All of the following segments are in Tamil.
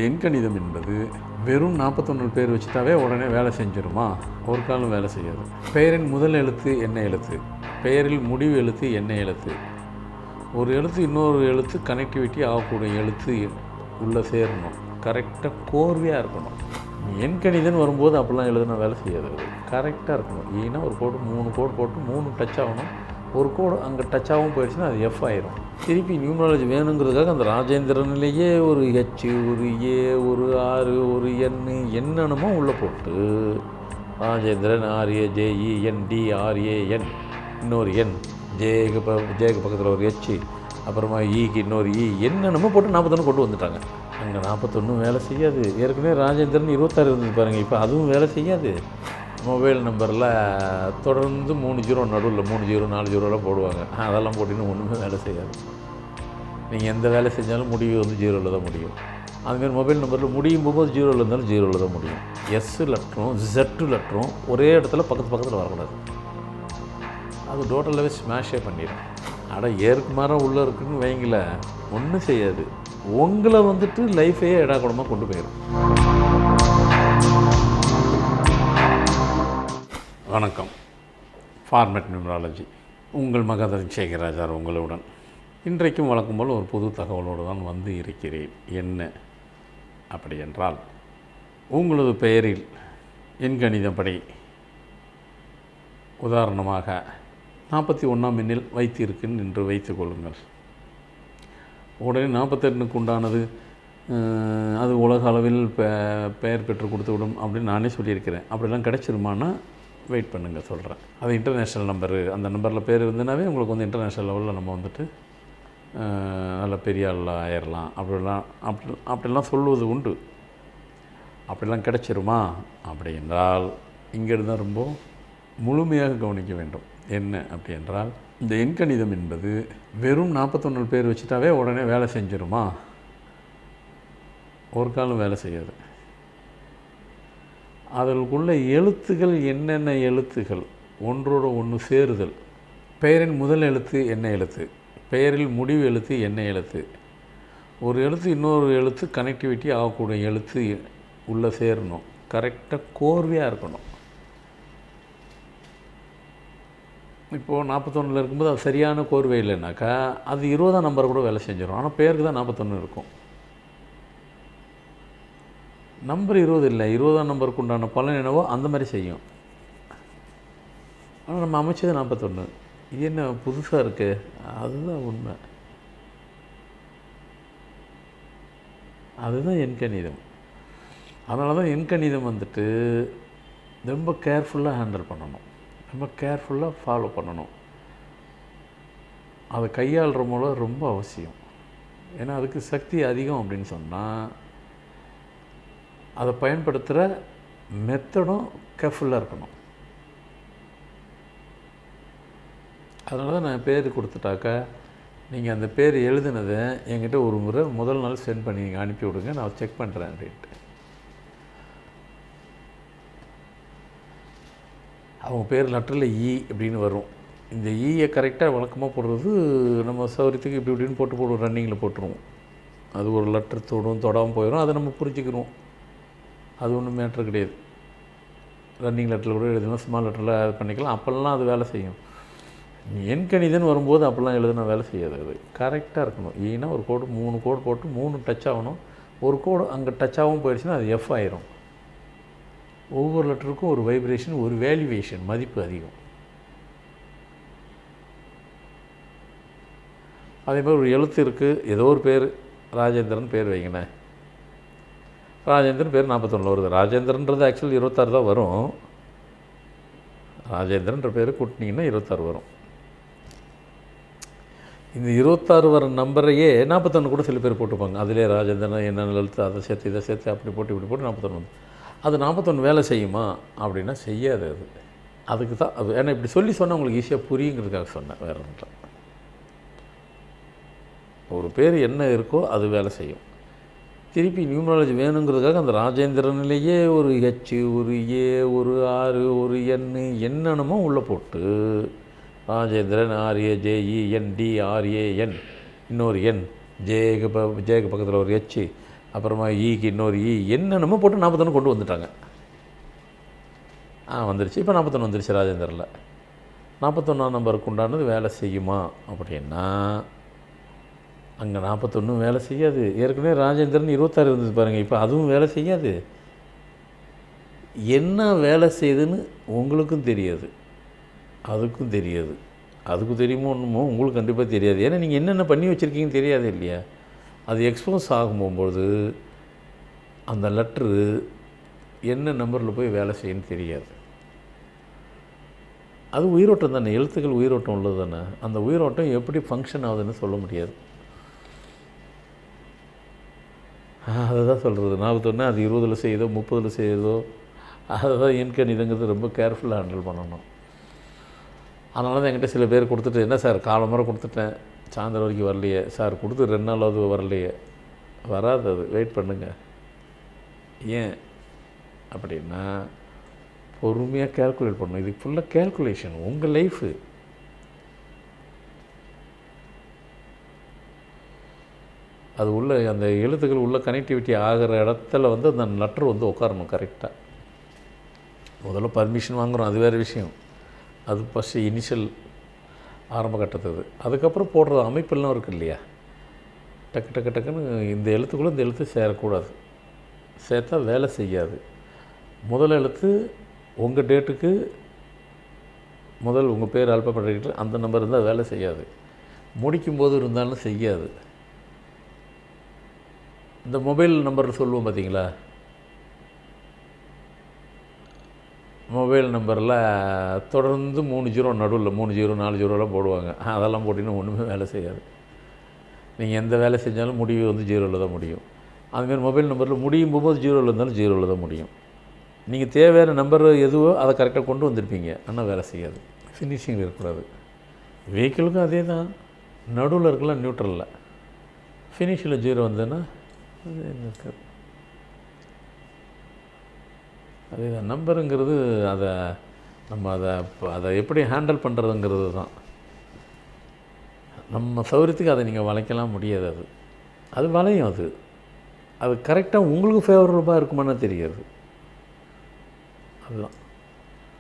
எண்கணிதம் என்பது வெறும் 41 பேர் வச்சுட்டாவே உடனே வேலை செஞ்சிருமா? ஒரு காலம் வேலை செய்யாது. பெயரின் முதல் எழுத்து என்ன எழுத்து? பெயரில் முடிவு எழுத்து என்ன எழுத்து? ஒரு எழுத்து இன்னொரு எழுத்து கனெக்டிவிட்டி ஆகக்கூடிய எழுத்து உள்ளே சேரணும். கரெக்டாக கோர்வையாக இருக்கணும். எண்கணிதம் வரும்போது அப்படிலாம் எழுதுனா வேலை செய்யாது. கரெக்டாக இருக்கணும். ஏன்னா ஒரு கோடு 3 கோடு போட்டு 3 டச் ஆகணும். ஒரு கோடு அங்கே டச் ஆகவும் போயிடுச்சுன்னா அது எஃப் ஆயிரும். திருப்பி நியூமராலஜி வேணுங்கிறதுக்காக அந்த ராஜேந்திரன்லேயே ஒரு ஹெச், ஒரு ஏ, ஒரு ஆர், ஒரு என் என்னென்னமோ உள்ளே போட்டு ராஜேந்திரன் RAJENDRAN இன்னொரு என், ஜேக்கு பக்கத்தில் ஒரு ஹெச், அப்புறமா ஈக்கு இன்னொரு என்னென்னமோ போட்டு 41 கொண்டு வந்துட்டாங்க. அங்கே 41 வேலை செய்யாது. ஏற்கனவே ராஜேந்திரன் 26 இருந்தது பாருங்கள். இப்போ அதுவும் வேலை செய்யாது. மொபைல் நம்பரில் தொடர்ந்து 3 ஜீரோ நடுவில் 3 ஜீரோ 4 ஜீரோலாம் போடுவாங்க. அதெல்லாம் போட்டின்னு ஒன்றுமே வேலை செய்யாது. நீங்கள் எந்த வேலை செஞ்சாலும் முடிவு வந்து ஜீரோவில் தான் முடியும். அதுமாதிரி மொபைல் நம்பரில் முடியும் போகும்போது ஜீரோவில் இருந்தாலும் ஜீரோவில் தான் முடியும். எஸ் லெட்டரும் Z லெட்டரும் ஒரே இடத்துல பக்கத்தில் வரக்கூடாது. அது டோட்டலாகவே ஸ்மாஷே பண்ணிடும். ஏற்கு மாறம் உள்ளே இருக்குன்னு வைங்கள ஒன்றும் செய்யாது. உங்களை வந்துட்டு லைஃபையே எடாக்கூடமாக கொண்டு போயிடும். வணக்கம். ஃபார்மேட் நியூமராலஜி உங்கள் மகதன் சேகராஜார் உங்களுடன். இன்றைக்கும் வழக்கம் போல் ஒரு புது தகவலோடு தான் வந்து இருக்கிறேன். என்ன அப்படி என்றால், உங்களது பெயரில் எண்கணிதப்படி உதாரணமாக 41ஆம் எண்ணில் வைத்திருக்குன்னு என்று வைத்துக் கொள்ளுங்கள். உடனே 42க்கு உண்டானது அது உலக அளவில் பெயர் பெற்று கொடுத்து விடும் அப்படின்னு நானே சொல்லியிருக்கிறேன். அப்படிலாம் கிடைச்சிருமான்னா வெயிட் பண்ணுங்கள், சொல்கிறேன். அது இன்டர்நேஷ்னல் நம்பரு. அந்த நம்பரில் பேர் இருந்ததுனாவே உங்களுக்கு வந்து இன்டர்நேஷ்னல் லெவலில் நம்ம வந்துட்டு நல்ல பெரிய ஆளாக ஆயிடலாம். அப்படிலாம் சொல்லுவது உண்டு. அப்படிலாம் கிடைச்சிருமா அப்படி என்றால் இங்கேருந்து தான் ரொம்ப முழுமையாக கவனிக்க வேண்டும். என்ன அப்படி என்றால், இந்த எண்கணிதம் என்பது வெறும் 41 பேர் வச்சுட்டாவே உடனே வேலை செஞ்சிருமா? ஒரு காலம் வேலை செய்யாது. அதற்குள்ள எழுத்துக்கள் என்னென்ன எழுத்துக்கள் ஒன்றோடு ஒன்று சேருதல். பெயரின் முதல் எழுத்து என்ன எழுத்து? பெயரில் முடிவு எழுத்து என்ன எழுத்து? ஒரு எழுத்து இன்னொரு எழுத்து கனெக்டிவிட்டி ஆகக்கூடிய எழுத்து உள்ளே சேரணும். கரெக்டாக கோர்வையாக இருக்கணும். இப்போது 41 இருக்கும்போது அது சரியான கோர்வை இல்லைனாக்கா அது 20ஆம் நம்பர் கூட வேலை செஞ்சிடும். ஆனால் பேருக்கு தான் 41 இருக்கும். நம்பர் 20 இல்லை, 20ஆம் நம்பருக்கு உண்டான பலன் என்னவோ அந்த மாதிரி செய்யும். ஆனால் நம்ம அமைச்சது 41. இது என்ன புதுசாக இருக்குது? அதுதான் உண்மை. அதுதான் எண்கணிதம். அதனால தான் எண்கணிதம் வந்துட்டு ரொம்ப கேர்ஃபுல்லாக ஹேண்டில் பண்ணணும். ரொம்ப கேர்ஃபுல்லாக ஃபாலோ பண்ணணும். அதை கையாளுற மூலம் ரொம்ப அவசியம். ஏன்னா அதுக்கு சக்தி அதிகம் அப்படின்னு சொன்னால் அதை பயன்படுத்துகிற மெத்தடும் கேர்ஃபுல்லாக இருக்கணும். அதனால தான் நான் பேர் கொடுத்துட்டாக்கா நீங்கள் அந்த பேர் எழுதுனதை என்கிட்ட ஒரு முறை முதல் நாள் சென்ட் பண்ணி நீங்கள் அனுப்பி விடுங்க, நான் செக் பண்ணுறேன் அப்படின்ட்டு. அவங்க பேர் லெட்டரில் அப்படின்னு வரும். இந்த ஈயை கரெக்டாக வழக்கமாக போடுறது நம்ம சௌரியத்துக்கு இப்படின்னு போடுவோம், ரன்னிங்கில் போட்டுருவோம். அது ஒரு லெட்டர் தொடாமல் போயிடும். அதை நம்ம புரிஞ்சுக்கிறோம். அது ஒன்றும் மேட்ரு கிடையாது. ரன்னிங் லெட்டரில் கூட எழுதணும், ஸ்மால் லெட்டரில் அது பண்ணிக்கலாம். அப்போல்லாம் அது வேலை செய்யும். எண்கணிதம் வரும்போது அப்படிலாம் எழுதுனா வேலை செய்யாது. அது கரெக்டாக இருக்கணும். ஏன்னா ஒரு கோடு 3 கோடு போட்டு 3 டச் ஆகணும். ஒரு கோடு அங்கே டச் ஆகவும் போயிடுச்சுன்னா அது எஃப் ஆயிரும். ஒவ்வொரு லெட்டருக்கும் ஒரு வைப்ரேஷன், ஒரு வேல்யூவேஷன், மதிப்பு அதிகம். அதே மாதிரி ஒரு எழுத்து இருக்குது, ஏதோ ஒரு பேர், ராஜேந்திரன் பேர் வைங்கண்ணே. ராஜேந்திரன் பேர் 41 வருது. ராஜேந்திரன்றது ஆக்சுவலி 26 தான் வரும். ராஜேந்திரன்ற பேர் கூட்டினீங்கன்னா 26 வரும். இந்த 26 வர நம்பரையே 41 கூட சில பேர் போட்டுப்பாங்க. அதிலே ராஜேந்திரன் என்னென்ன எழுத்து அதை சேர்த்து இதை சேர்த்து அப்படி போட்டு இப்படி போட்டு 41 வந்து அது 41 வேலை செய்யுமா அப்படின்னா செய்யாது. அதுக்கு தான் அது. ஏன்னா இப்படி சொன்னால் உங்களுக்கு ஈஸியாக புரியுங்கிறதுக்காக சொன்னேன், வேறு ஒன்றும். ஒரு பேர் என்ன இருக்கோ அது வேலை செய்யும். திருப்பி நியூமராலஜி வேணுங்கிறதுக்காக அந்த ராஜேந்திரன்லேயே ஒரு ஹெச், ஒரு ஏ, ஒரு ஆர், ஒரு என் என்னென்னமோ உள்ளே போட்டு ராஜேந்திரன் RAJENDRAN இன்னொரு என், ஜேக்கு பக்கத்தில் ஒரு ஹெச், அப்புறமா ஈக்கு இன்னொரு என்னென்னமோ போட்டு 41 கொண்டு வந்துட்டாங்க. வந்துருச்சு. இப்போ 41 வந்துருச்சு ராஜேந்தரில். 41ஆம் நம்பருக்கு உண்டானது வேலை செய்யுமா அப்படின்னா அங்கே 41 வேலை செய்யாது. ஏற்கனவே ராஜேந்திரன் 26 இருந்தது பாருங்கள். இப்போ அதுவும் வேலை செய்யாது. என்ன வேலை செய்யுதுன்னு உங்களுக்கும் தெரியாது, அதுக்கும் தெரியாது. அதுக்கும் தெரியுமோ ஒன்றுமோ உங்களுக்கு கண்டிப்பாக தெரியாது. ஏன்னா நீங்கள் என்னென்ன பண்ணி வச்சுருக்கீங்கன்னு தெரியாது இல்லையா? அது எக்ஸ்போஸ் ஆகும்போது அந்த லெட்ரு என்ன நம்பரில் போய் வேலை செய்யணும்னு தெரியாது. அது உயிரோட்டம் தானே, எழுத்துக்கள் உயிரோட்டம் உள்ளது தானே. அந்த உயிரோட்டம் எப்படி ஃபங்க்ஷன் ஆகுதுன்னு சொல்ல முடியாது. அதை தான் சொல்கிறது. 41 அது 20 செய்யுதோ 30 செய்யுதோ அதை தான் எண்கணிதங்கிறது ரொம்ப கேர்ஃபுல்லாக ஹேண்டில் பண்ணணும். அதனால தான் என்கிட்ட சில பேர் கொடுத்துட்டு, என்ன சார் காலம்பரை கொடுத்துட்டேன் சாயந்தரம் வரைக்கும் வரலையே சார், கொடுத்து 2 நாளாவது வரலையே. வராது, அது வெயிட் பண்ணுங்கள். ஏன் அப்படின்னா பொறுமையாக கேல்குலேட் பண்ணணும். இதுக்கு ஃபுல்லாக கேல்குலேஷன். உங்கள் லைஃபு அது உள்ள அந்த எழுத்துக்கள் உள்ள கனெக்டிவிட்டி ஆகிற இடத்துல அந்த லெட்டர் உட்காரணும் கரெக்டாக. முதல்ல பர்மிஷன் வாங்குகிறோம், அது வேறு விஷயம். அது ஃபஸ்ட்டு இனிஷியல் ஆரம்ப கட்டத்துது. அதுக்கப்புறம் போடுற அமைப்பெல்லாம் இருக்குது இல்லையா, டக்கு டக்கு டக்குன்னு இந்த எழுத்துக்குள்ளே இந்த எழுத்து சேரக்கூடாது, சேர்த்தா வேலை செய்யாது. முதல் எழுத்து உங்கள் டேட்டுக்கு முதல் உங்கள் பேர் ஆல்பாபெட் அந்த நம்பர் இருந்தால் வேலை செய்யாது. முடிக்கும்போது இருந்தாலும் செய்யாது. இந்த மொபைல் நம்பர் சொல்லுவோம் பார்த்தீங்களா, மொபைல் நம்பரில் தொடர்ந்து 3 ஜீரோ நடுவில் 3 ஜீரோ 4 ஜீரோலாம் போடுவாங்க. அதெல்லாம் போட்டிங்கன்னா ஒன்றுமே வேலை செய்யாது. நீங்கள் எந்த வேலை செஞ்சாலும் முடிவு 0ல் தான் முடியும். அதுமாரி மொபைல் நம்பரில் முடியும் போகும்போது 0ல் இருந்தாலும் 0ல் தான் முடியும். நீங்கள் தேவையான நம்பர் எதுவோ அதை கரெக்டாக கொண்டு வந்திருப்பீங்க, ஆனால் வேலை செய்யாது. ஃபினிஷிங் இருக்கக்கூடாது. வெஹிக்கிளுக்கும் அதே தான். நடுவில் இருக்கலாம் நியூட்ரலில், ஃபினிஷில் 0 வந்ததுன்னா அது என்ன இருக்காது. அதே தான் நம்பருங்கிறது. அதை நம்ம அதை எப்படி ஹேண்டில் பண்ணுறதுங்கிறது தான். நம்ம சௌகரியத்துக்கு அதை நீங்கள் வளைக்கலாம் முடியாது. அது வளையும். அது கரெக்டாக உங்களுக்கு ஃபேவரபுளாக இருக்குமான்னு தெரியாது. அதுதான்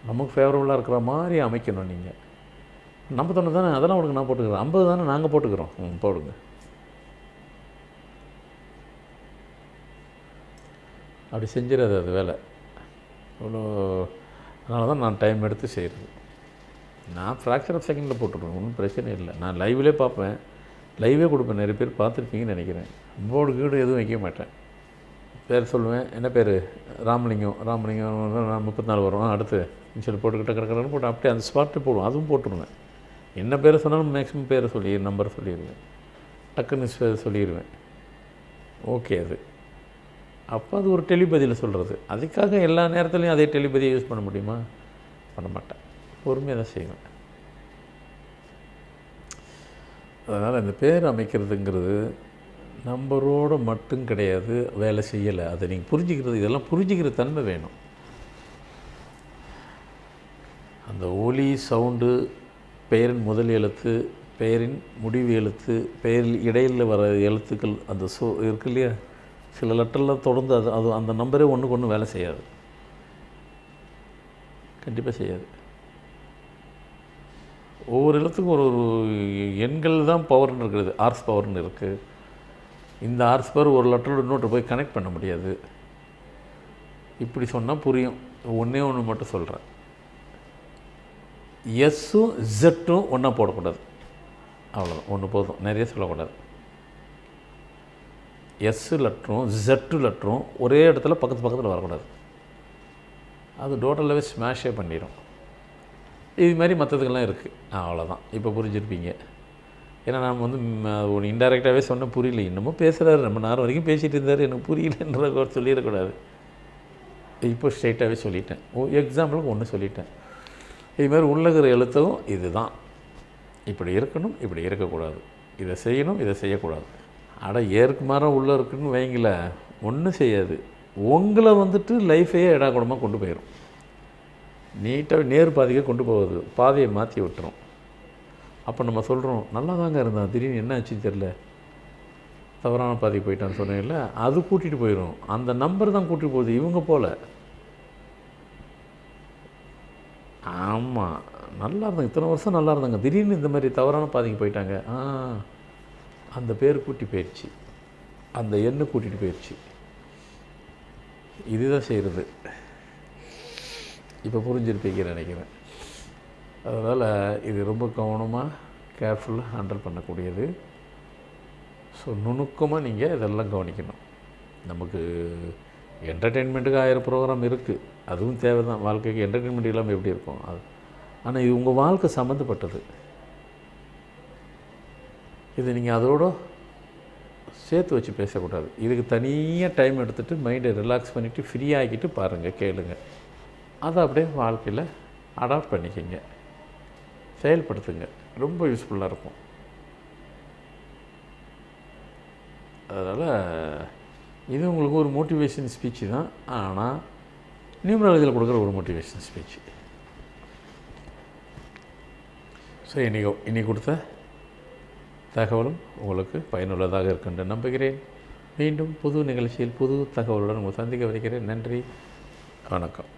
நமக்கு ஃபேவரபுளாக இருக்கிற மாதிரி அமைக்கணும். நீங்கள் 51 தானே, அதெல்லாம் உனக்கு நான் போட்டுக்கிறேன். 50 தானே நாங்கள் போட்டுக்கிறோம், போடுங்க. அப்படி செஞ்சிடாது அது வேலை. இவ்வளோ அதனால தான் நான் டைம் எடுத்து செய்கிறது. நான் ஃப்ராக்சர் ஆஃப் செகண்டில் போட்டுருவேன், ஒன்றும் பிரச்சனை இல்லை. நான் லைவ்லேயே பார்ப்பேன், லைவே கொடுப்பேன். நிறைய பேர் பார்த்துருப்பீங்கன்னு நினைக்கிறேன். போர்டு கீடு எதுவும் வைக்க மாட்டேன். பேர் சொல்லுவேன், என்ன பேர், ராமலிங்கம். நான் 34 வரும், அடுத்து இன்ஷியல் போட்டுக்கிட்ட கிடக்கிறன்னு போட்டு அப்படியே அந்த ஸ்பாட்டு போடுவோம். அதுவும் போட்டுருவேன். என்ன பேர் சொன்னாலும் மேக்ஸிமம் பேரை நம்பர் சொல்லிடுவேன், டக்குன்னு சொல்லிடுவேன். ஓகே. அப்போ அது ஒரு டெலிபதியில் சொல்கிறது. அதுக்காக எல்லா நேரத்துலையும் அதே டெலிபதியை யூஸ் பண்ண முடியுமா? பண்ண மாட்டேன். பொறுமையாக தான் செய்வேன். அதனால் இந்த பேர் அமைக்கிறதுங்கிறது நம்பரோடு மட்டும் கிடையாது, வேலை செய்யலை. அதை நீங்கள் புரிஞ்சுக்கிறது, இதெல்லாம் புரிஞ்சுக்கிற தன்மை வேணும். அந்த ஒலி சவுண்டு, பெயரின் முதல் எழுத்து, பெயரின் முடிவு எழுத்து, பெயரில் இடையில் வர எழுத்துக்கள், அந்த இருக்கு இல்லையா, சில லெட்டரில் தொடர்ந்து அது அந்த நம்பரே ஒன்றுக்கு ஒன்று வேலை செய்யாது, கண்டிப்பாக செய்யாது. ஒவ்வொரு எழுத்துக்கும் ஒரு எண்கள் தான் பவர்னு இருக்குது, ஆர்ஸ் பவர்னு இருக்குது. இந்த ஆர்ஸ் பவர் ஒரு லெட்டரோட இன்னொரு போய் கனெக்ட் பண்ண முடியாது. இப்படி சொன்னால் புரியும். ஒன்றே ஒன்று மட்டும் சொல்கிறேன், எஸ்ஸும் ஜெட்டும் ஒன்றா போடக்கூடாது. அவ்வளோதான், ஒன்று போதும், நிறைய சொல்லக்கூடாது. எஸ்ஸு லெட்டரும் ஜெட்டு லெட்டரும் ஒரே இடத்துல பக்கத்தில் வரக்கூடாது. அது டோட்டலாகவே ஸ்மாஷே பண்ணிடும். இது மாதிரி மற்றதுக்கெல்லாம் இருக்குது. அவ்வளோதான், இப்போ புரிஞ்சுருப்பீங்க. ஏன்னா நான் ஒன்று இன்டெரக்டாகவே சொன்ன புரியல. இன்னமும் பேசுகிறாரு, ரொம்ப நேரம் வரைக்கும் பேசிகிட்டு இருந்தார், எனக்கு புரியலன்ற சொல்லிடக்கூடாது. இப்போ ஸ்ட்ரெயிட்டாகவே சொல்லிட்டேன். எக்ஸாம்பிளுக்கு ஒன்று சொல்லிட்டேன். இதுமாதிரி உள்ளகிற எழுத்தும் இது தான், இப்படி இருக்கணும், இப்படி இருக்கக்கூடாது, இதை செய்யணும், இதை செய்யக்கூடாது. ஏற்கு மாறம் உள்ளே இருக்குன்னு வைங்கள, ஒன்றும் செய்யாது. உங்களை லைஃபையே இடாக்கூடமாக கொண்டு போயிடும். நீட்டாக நேர் பாதையை கொண்டு போகுது, பாதையை மாற்றி விட்டுரும். அப்போ நம்ம சொல்கிறோம், நல்லா தாங்க இருந்தான், திடீர்னு என்ன ஆச்சுன்னு தெரில. தவறான பாதைக்கு போயிட்டான்னு சொன்னேன்ல, அது கூட்டிகிட்டு போயிடும். அந்த நம்பர் தான் கூட்டிகிட்டு போகுது, இவங்க போல. ஆமாம், நல்லா இருந்தாங்க, இத்தனை வருஷம் நல்லா இருந்தாங்க, திடீர்னு இந்த மாதிரி தவறான பாதைக்கு போயிட்டாங்க. அந்த பேர் கூட்டி போயிடுச்சு, அந்த எண்ணு கூட்டிகிட்டு போயிடுச்சு. இதுதான் செய்கிறது. இப்போ புரிஞ்சிருப்பீங்கன்னு நினைக்கிறேன். அதனால் இது ரொம்ப கவனமாக கேர்ஃபுல்லாக ஹேண்டில் பண்ணக்கூடியது. ஸோ நுணுக்கமாக நீங்கள் இதெல்லாம் கவனிக்கணும். நமக்கு என்டர்டெயின்மெண்ட்டுக்கு 1000 ப்ரோக்ராம் இருக்குது, அதுவும் தேவை தான். வாழ்க்கைக்கு என்டர்டெயின்மெண்ட் இல்லாமல் எப்படி இருக்கும் அது? ஆனால் இது உங்கள் வாழ்க்கை சம்மந்தப்பட்டது. இது நீங்கள் அதோட சேர்த்து வச்சு பேசக்கூடாது. இதுக்கு தனியாக டைம் எடுத்துகிட்டு மைண்டை ரிலாக்ஸ் பண்ணிவிட்டு ஃப்ரீ ஆகிக்கிட்டு பாருங்கள், கேளுங்க. அதை அப்படியே வாழ்க்கையில் அடாப்ட் பண்ணிக்கங்க, செயல்படுத்துங்க. ரொம்ப யூஸ்ஃபுல்லாக இருக்கும். அதனால் இது உங்களுக்கு ஒரு மோட்டிவேஷன் ஸ்பீச்சு தான், ஆனால் நியூமராலஜியில் கொடுக்குற ஒரு மோட்டிவேஷன் ஸ்பீச்சு. ஸோ இன்னைக்கு கொடுத்த தகவலும் உங்களுக்கு பயனுள்ளதாக இருக்கின்ற நம்புகிறேன். மீண்டும் புது நிகழ்ச்சியில் புது தகவலுடன் உங்களை சந்திக்க வைக்கிறேன். நன்றி, வணக்கம்.